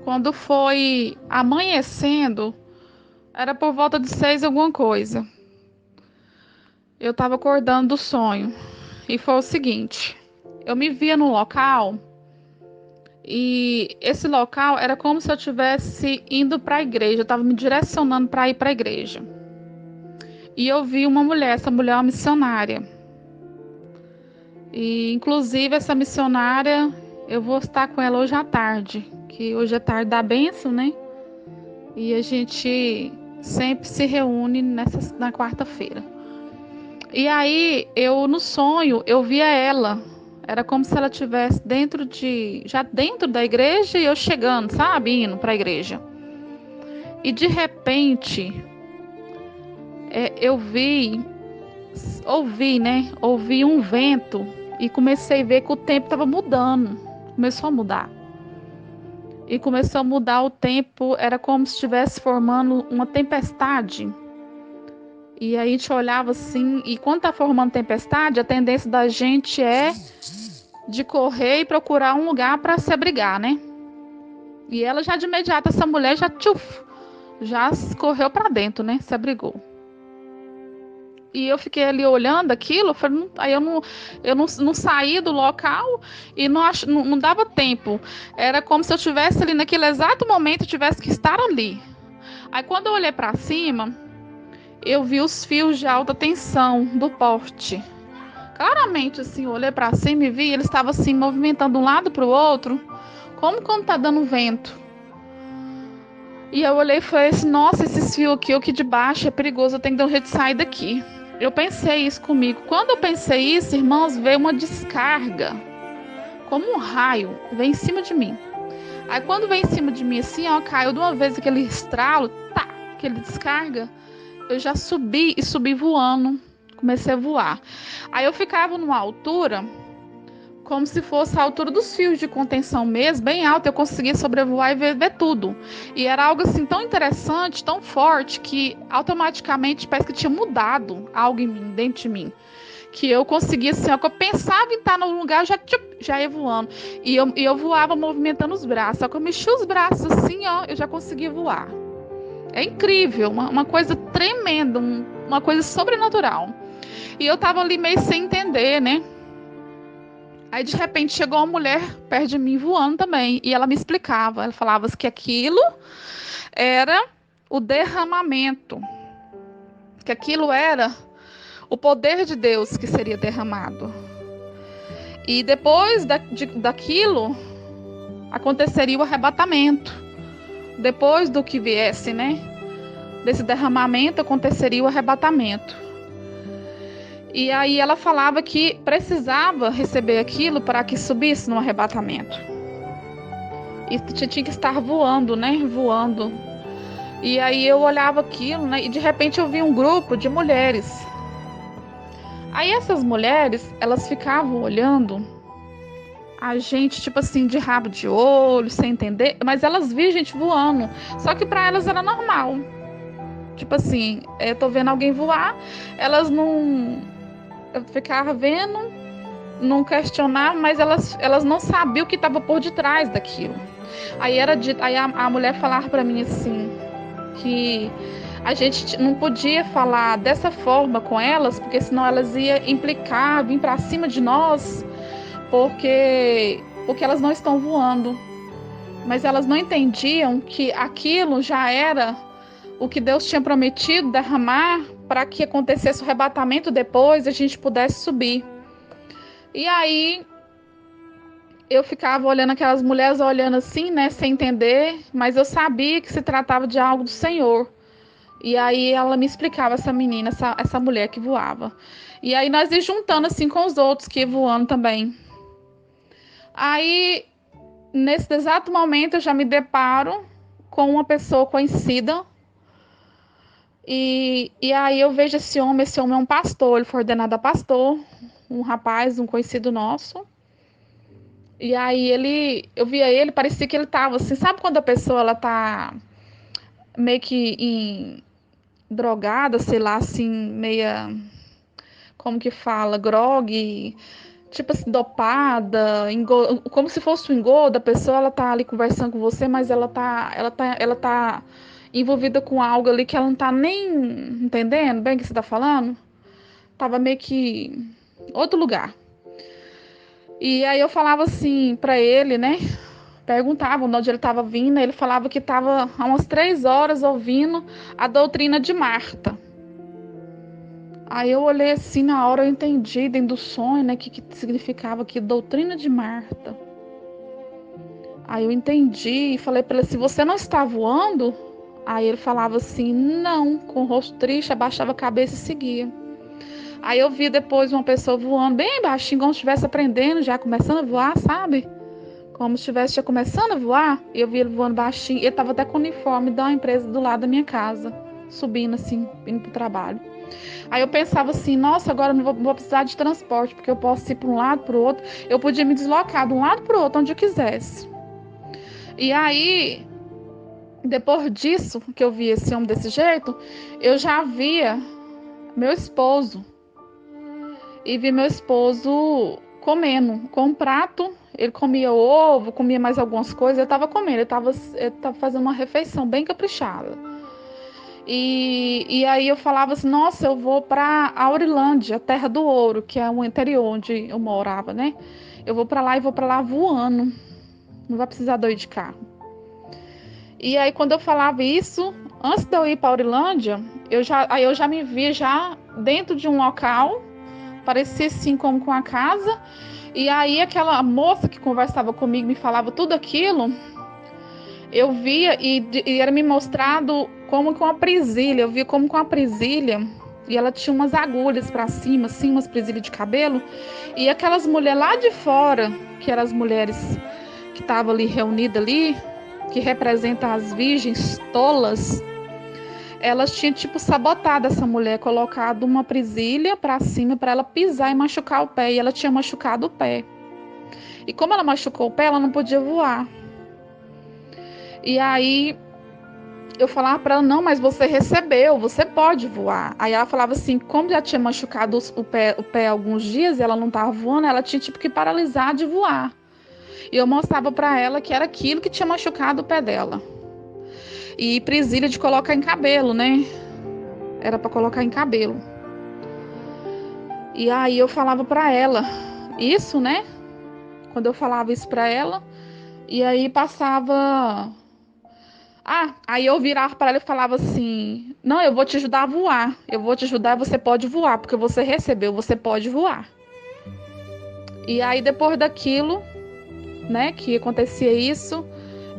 Quando foi amanhecendo, era por volta de 6 alguma coisa. Eu estava acordando do sonho. E foi o seguinte: eu me via no local e esse local era como se eu estivesse indo para a igreja. Eu estava me direcionando para ir para a igreja. E eu vi uma mulher, essa mulher é uma missionária. E inclusive essa missionária, eu vou estar com ela hoje à tarde, que hoje é tarde da bênção, né? E a gente sempre se reúne na quarta-feira. E aí, eu no sonho, eu via ela. Era como se ela estivesse já dentro da igreja e eu chegando, sabe, indo para a igreja. E de repente, eu ouvi um vento e comecei a ver que o tempo estava mudando. Começou a mudar. E começou a mudar o tempo, era como se estivesse formando uma tempestade. E aí a gente olhava assim, e quando tá formando tempestade, a tendência da gente é de correr e procurar um lugar para se abrigar, né? E ela já de imediato, essa mulher já correu para dentro, né? Se abrigou. E eu fiquei ali olhando aquilo, aí eu não saí do local e não dava tempo. Era como se eu estivesse ali naquele exato momento, eu tivesse que estar ali. Aí quando eu olhei para cima, eu vi os fios de alta tensão do poste. Claramente, assim, eu olhei para cima e vi, ele estava assim, movimentando de um lado para o outro, como quando tá dando vento. E eu olhei e falei assim, nossa, esses fios aqui, o que de baixo é perigoso, eu tenho que dar um jeito de sair daqui. Eu pensei isso comigo. Quando eu pensei isso, irmãos, veio uma descarga, como um raio, veio em cima de mim. Aí quando veio em cima de mim assim, ó, caiu de uma vez aquele estralo, tá, aquele descarga, eu já subi e subi voando. Comecei a voar. Aí eu ficava numa altura, como se fosse a altura dos fios de contenção mesmo, bem alta, eu conseguia sobrevoar e ver tudo. E era algo assim tão interessante, tão forte, que automaticamente parece que tinha mudado algo em mim, dentro de mim. Que eu conseguia assim, ó, que eu pensava em estar num lugar, já ia voando. E eu voava movimentando os braços. Só que eu mexia os braços assim, ó, eu já conseguia voar. É incrível, uma coisa tremenda, uma coisa sobrenatural. E eu tava ali meio sem entender, né? Aí de repente chegou uma mulher perto de mim voando também. E ela me explicava. Ela falava que aquilo era o derramamento. Que aquilo era o poder de Deus que seria derramado. E depois daquilo aconteceria o arrebatamento. Depois do que viesse, né? Desse derramamento aconteceria o arrebatamento. E aí ela falava que precisava receber aquilo para que subisse no arrebatamento. E tinha que estar voando, né? Voando. E aí eu olhava aquilo, né? E de repente eu vi um grupo de mulheres. Aí essas mulheres, elas ficavam olhando a gente, tipo assim, de rabo de olho, sem entender. Mas elas viam gente voando. Só que para elas era normal. Tipo assim, eu tô vendo alguém voar, elas não... Eu ficava vendo, não questionava, mas elas não sabiam o que estava por detrás daquilo. Aí a mulher falava para mim assim, que a gente não podia falar dessa forma com elas, porque senão elas iam implicar, vir para cima de nós, porque elas não estão voando. Mas elas não entendiam que aquilo já era o que Deus tinha prometido derramar para que acontecesse o arrebatamento depois e a gente pudesse subir. E aí eu ficava olhando aquelas mulheres, olhando assim, né, sem entender, mas eu sabia que se tratava de algo do Senhor. E aí ela me explicava, essa menina, essa mulher que voava. E aí nós ia juntando assim com os outros que iam voando também. Aí, nesse exato momento, eu já me deparo com uma pessoa conhecida. E aí eu vejo esse homem é um pastor, ele foi ordenado a pastor, um rapaz, um conhecido nosso. E aí eu via ele, parecia que ele tava assim, sabe quando a pessoa ela tá meio que drogada, sei lá, assim, meia como que fala, grog, tipo assim, dopada, como se fosse um engodo, a pessoa ela tá ali conversando com você, mas ela tá envolvida com algo ali que ela não tá nem entendendo bem o que você tá falando. Tava meio que outro lugar. E aí eu falava assim pra ele, né? Perguntava onde ele estava vindo, ele falava que estava há umas 3 horas ouvindo a doutrina de Marta. Aí eu olhei assim, na hora eu entendi dentro do sonho, né, que significava que doutrina de Marta. Aí eu entendi e falei para ele assim, você não está voando? Aí ele falava assim, não, com o rosto triste, abaixava a cabeça e seguia. Aí eu vi depois uma pessoa voando bem baixinho, como se estivesse aprendendo, já começando a voar, sabe? Como se estivesse já começando a voar. E eu vi ele voando baixinho. Ele estava até com o uniforme da empresa do lado da minha casa, subindo assim, indo pro trabalho. Aí eu pensava assim, nossa, agora eu não vou precisar de transporte, porque eu posso ir para um lado, para o outro. Eu podia me deslocar de um lado para o outro, onde eu quisesse. E aí, depois disso, que eu vi esse homem desse jeito, eu já via meu esposo. E vi meu esposo comendo com um prato. Ele comia ovo, comia mais algumas coisas. Eu estava comendo, ele tava fazendo uma refeição bem caprichada. E aí eu falava assim, nossa, eu vou para Aurilândia, Terra do Ouro, que é o interior onde eu morava, né? Eu vou para lá e vou para lá voando. Não vai precisar de eu ir de carro. E aí quando eu falava isso, antes de eu ir para Aurilândia, eu já me via já dentro de um local, parecia assim como com a casa. E aí aquela moça que conversava comigo, me falava tudo aquilo, eu via e era me mostrado como com a presilha. Eu via como com a presilha e ela tinha umas agulhas para cima, assim, umas presilhas de cabelo. E aquelas mulheres lá de fora, que eram as mulheres que estavam ali reunidas ali, que representam as virgens tolas, elas tinham tipo sabotado essa mulher, colocado uma presilha para cima para ela pisar e machucar o pé. E ela tinha machucado o pé. E como ela machucou o pé, ela não podia voar. E aí eu falava para ela, não, mas você recebeu, você pode voar. Aí ela falava assim, como já tinha machucado o pé alguns dias e ela não estava voando, ela tinha tipo que paralisar de voar. E eu mostrava para ela que era aquilo que tinha machucado o pé dela. E presilha de colocar em cabelo, né? Era para colocar em cabelo. E aí eu falava para ela isso, né? Quando eu falava isso para ela, e aí passava. Aí eu virava para ela e falava assim: não, eu vou te ajudar a voar. Eu vou te ajudar, você pode voar, porque você recebeu, você pode voar. E aí depois daquilo, né, que acontecia isso,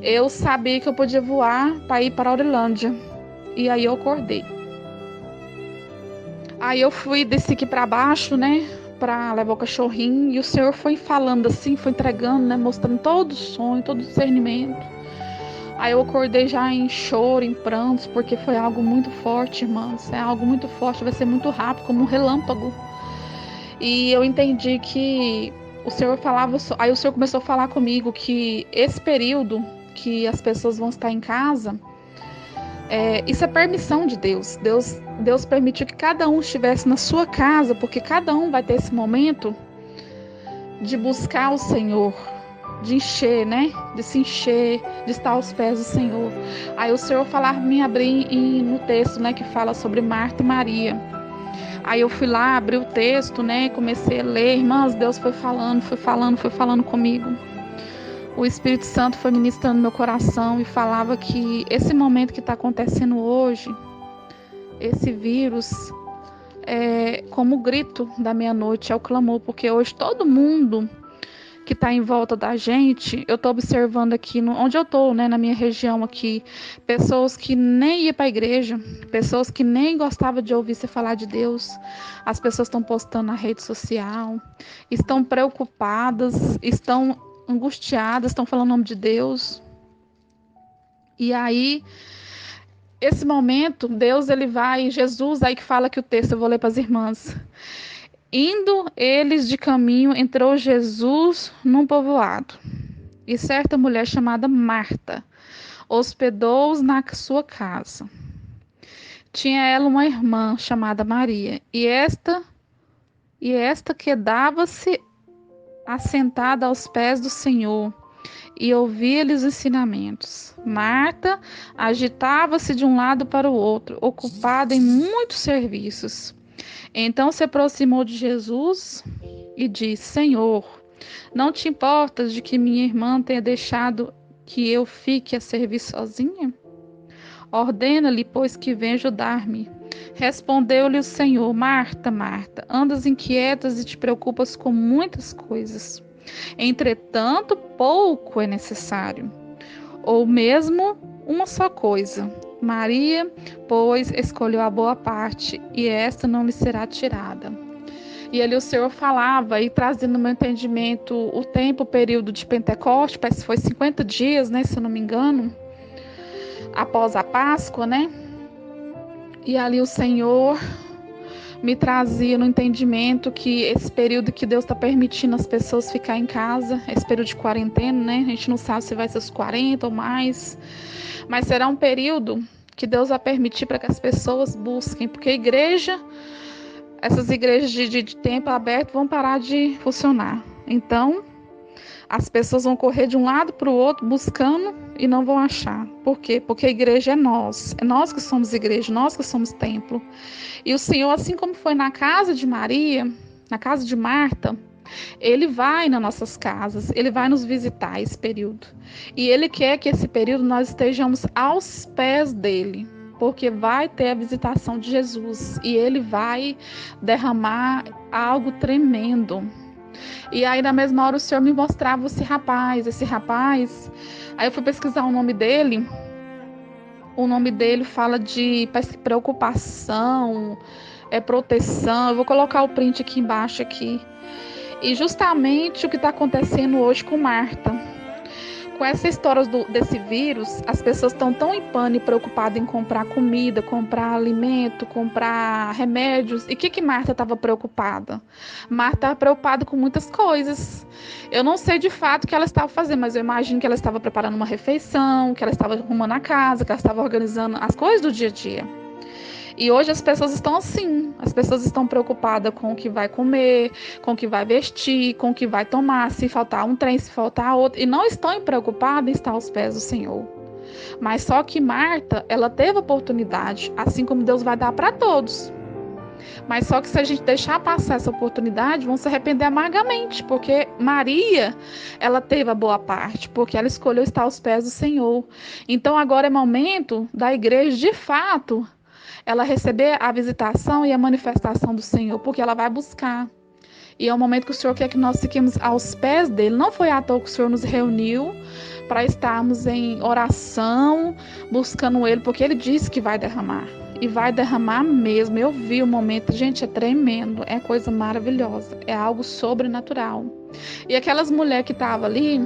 eu sabia que eu podia voar para ir para a Aurilândia. E aí eu acordei. Aí eu fui desci aqui para baixo, né, para levar o cachorrinho, e o Senhor foi falando assim, foi entregando, né, mostrando todo o sonho, todo o discernimento. Aí eu acordei já em choro, em prantos, porque foi algo muito forte, irmãs. É algo muito forte, vai ser muito rápido, como um relâmpago. E eu entendi que o Senhor falava. Aí o Senhor começou a falar comigo que esse período que as pessoas vão estar em casa, isso é permissão de Deus. Deus permitiu que cada um estivesse na sua casa, porque cada um vai ter esse momento de buscar o Senhor, de encher, né? De se encher, de estar aos pés do Senhor. Aí o Senhor me abrir no texto, né? Que fala sobre Marta e Maria. Aí eu fui lá, abri o texto, né? Comecei a ler. Irmãs, Deus foi falando comigo. O Espírito Santo foi ministrando no meu coração e falava que esse momento que está acontecendo hoje, esse vírus, é como o grito da meia-noite, é o clamor, porque hoje todo mundo que está em volta da gente, eu estou observando aqui, onde eu estou, né, na minha região aqui, pessoas que nem iam para a igreja, pessoas que nem gostavam de ouvir você falar de Deus, as pessoas estão postando na rede social, estão preocupadas, estão angustiadas, estão falando o nome de Deus. E aí, esse momento, Deus, ele vai, Jesus, aí que fala que o texto, eu vou ler para as irmãs. Indo eles de caminho, entrou Jesus num povoado, e certa mulher chamada Marta hospedou-os na sua casa. Tinha ela uma irmã chamada Maria, e esta e esta quedava-se assentada aos pés do Senhor e ouvia-lhe os ensinamentos. Marta agitava-se de um lado para o outro, ocupada em muitos serviços. Então se aproximou de Jesus e disse: Senhor, não te importas de que minha irmã tenha deixado que eu fique a servir sozinha? Ordena-lhe, pois, que venha ajudar-me. Respondeu-lhe o Senhor: Marta, Marta, andas inquietas e te preocupas com muitas coisas. Entretanto, pouco é necessário, ou mesmo uma só coisa. Maria, pois, escolheu a boa parte, e esta não lhe será tirada. E ali o Senhor falava e trazendo no meu entendimento o tempo, o período de Pentecoste, parece que foi 50 dias, né, se eu não me engano, após a Páscoa, né? E ali o Senhor me trazia no entendimento que esse período que Deus está permitindo as pessoas ficar em casa, esse período de quarentena, né? A gente não sabe se vai ser os 40 ou mais, mas será um período que Deus vai permitir para que as pessoas busquem, porque a igreja, essas igrejas de templo aberto vão parar de funcionar. Então, as pessoas vão correr de um lado para o outro buscando e não vão achar. Por quê? Porque a igreja é nós que somos igreja, nós que somos templo. E o Senhor, assim como foi na casa de Maria, na casa de Marta, Ele vai nas nossas casas, Ele vai nos visitar esse período. E Ele quer que esse período nós estejamos aos pés dEle, porque vai ter a visitação de Jesus e Ele vai derramar algo tremendo. E aí, na mesma hora, o Senhor me mostrava esse rapaz. Aí eu fui pesquisar o nome dele. O nome dele fala de preocupação, proteção. Eu vou colocar o print aqui embaixo aqui. E justamente o que está acontecendo hoje com Marta. Com essa história desse vírus, as pessoas estão tão em pânico, preocupadas em comprar comida, comprar alimento, comprar remédios. E o que Marta estava preocupada? Marta estava preocupada com muitas coisas. Eu não sei de fato o que ela estava fazendo, mas eu imagino que ela estava preparando uma refeição, que ela estava arrumando a casa, que ela estava organizando as coisas do dia a dia. E hoje as pessoas estão assim, as pessoas estão preocupadas com o que vai comer, com o que vai vestir, com o que vai tomar, se faltar um trem, se faltar outro, e não estão preocupadas em estar aos pés do Senhor. Mas só que Marta, ela teve oportunidade, assim como Deus vai dar para todos. Mas só que se a gente deixar passar essa oportunidade, vão se arrepender amargamente, porque Maria, ela teve a boa parte, porque ela escolheu estar aos pés do Senhor. Então agora é momento da igreja, de fato, ela receber a visitação e a manifestação do Senhor, porque ela vai buscar. E é o momento que o Senhor quer que nós fiquemos aos pés dele. Não foi à toa que o Senhor nos reuniu para estarmos em oração, buscando ele, porque ele disse que vai derramar. E vai derramar mesmo. Eu vi o momento, gente, é tremendo, é coisa maravilhosa, é algo sobrenatural. E aquelas mulheres que estavam ali,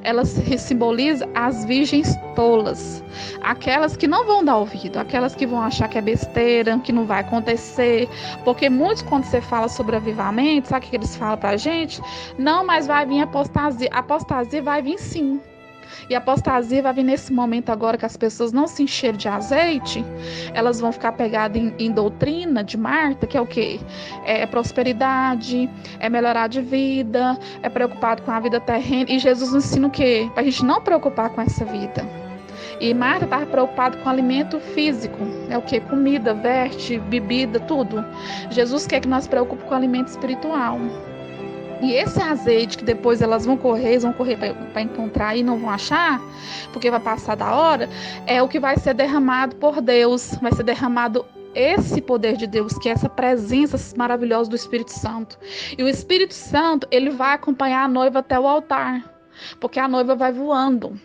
elas simbolizam as virgens tolas, aquelas que não vão dar ouvido, aquelas que vão achar que é besteira, que não vai acontecer, porque muitos, quando você fala sobre avivamento, sabe o que eles falam pra gente? Não, mas vai vir apostasia. Apostasia vai vir sim. E a apostasia vai vir nesse momento agora que as pessoas não se encheram de azeite, elas vão ficar pegadas em doutrina de Marta, que é o quê? É prosperidade, é melhorar de vida, é preocupado com a vida terrena. E Jesus nos ensina o quê? Para a gente não preocupar com essa vida. E Marta estava preocupada com alimento físico, é o quê? Comida, veste, bebida, tudo. Jesus quer que nós preocupemos com alimento espiritual. E esse azeite que depois elas vão correr para encontrar e não vão achar, porque vai passar da hora, é o que vai ser derramado por Deus, vai ser derramado esse poder de Deus, que é essa presença maravilhosa do Espírito Santo. E o Espírito Santo, ele vai acompanhar a noiva até o altar, porque a noiva vai voando.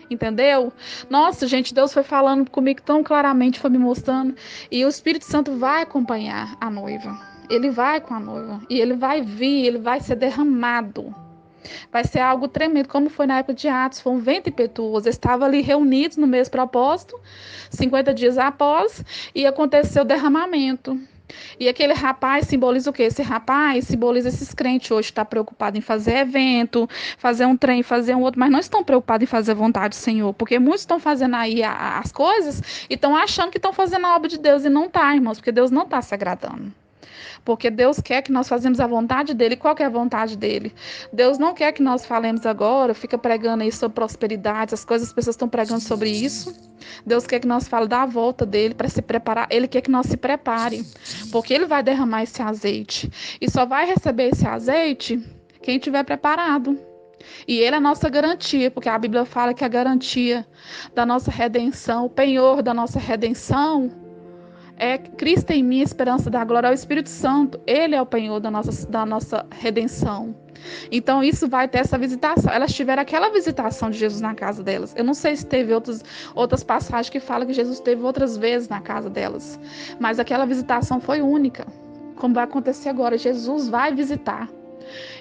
Entendeu? Nossa, gente, Deus foi falando comigo tão claramente, foi me mostrando, e o Espírito Santo vai acompanhar a noiva. Ele vai com a noiva e ele vai vir, ele vai ser derramado. Vai ser algo tremendo, como foi na época de Atos, foi um vento impetuoso. Eles estavam ali reunidos no mesmo propósito, 50 dias após, e aconteceu o derramamento. E aquele rapaz simboliza o quê? Esse rapaz simboliza esses crentes hoje que estão preocupados em fazer evento, fazer um trem, fazer um outro, mas não estão preocupados em fazer a vontade do Senhor, porque muitos estão fazendo aí as coisas e estão achando que estão fazendo a obra de Deus e não está, irmãos, porque Deus não está se agradando. Porque Deus quer que nós fazemos a vontade dele. Qual que é a vontade dele? Deus não quer que nós falemos agora, fica pregando aí sobre prosperidade, as pessoas estão pregando sobre isso. Deus quer que nós falemos da volta dele para se preparar. Ele quer que nós se prepare, porque ele vai derramar esse azeite. E só vai receber esse azeite quem estiver preparado. E ele é a nossa garantia, porque a Bíblia fala que a garantia da nossa redenção, o penhor da nossa redenção, é Cristo em mim, esperança da glória, é o Espírito Santo. Ele é o penhor da nossa redenção. Então isso vai ter essa visitação. Elas tiveram aquela visitação de Jesus na casa delas. Eu não sei se teve outras passagens que falam que Jesus teve outras vezes na casa delas, mas aquela visitação foi única. Como vai acontecer agora, Jesus vai visitar.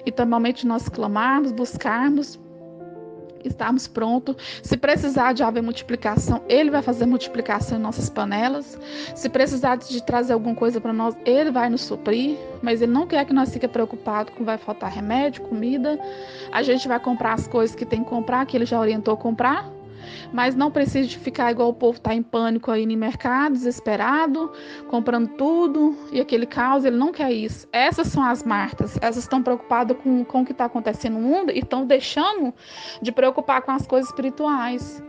Então, normalmente nós clamarmos, buscarmos, estarmos prontos. Se precisar de haver multiplicação, ele vai fazer multiplicação em nossas panelas. Se precisar de trazer alguma coisa para nós, ele vai nos suprir. Mas ele não quer que nós fiquemos preocupados com vai faltar remédio, comida. A gente vai comprar as coisas que tem que comprar, que ele já orientou a comprar. Mas não precisa de ficar igual o povo está em pânico aí no mercado, desesperado, comprando tudo e aquele caos. Ele não quer isso. Essas são as Martas. Elas estão preocupadas com o que está acontecendo no mundo e estão deixando de preocupar com as coisas espirituais.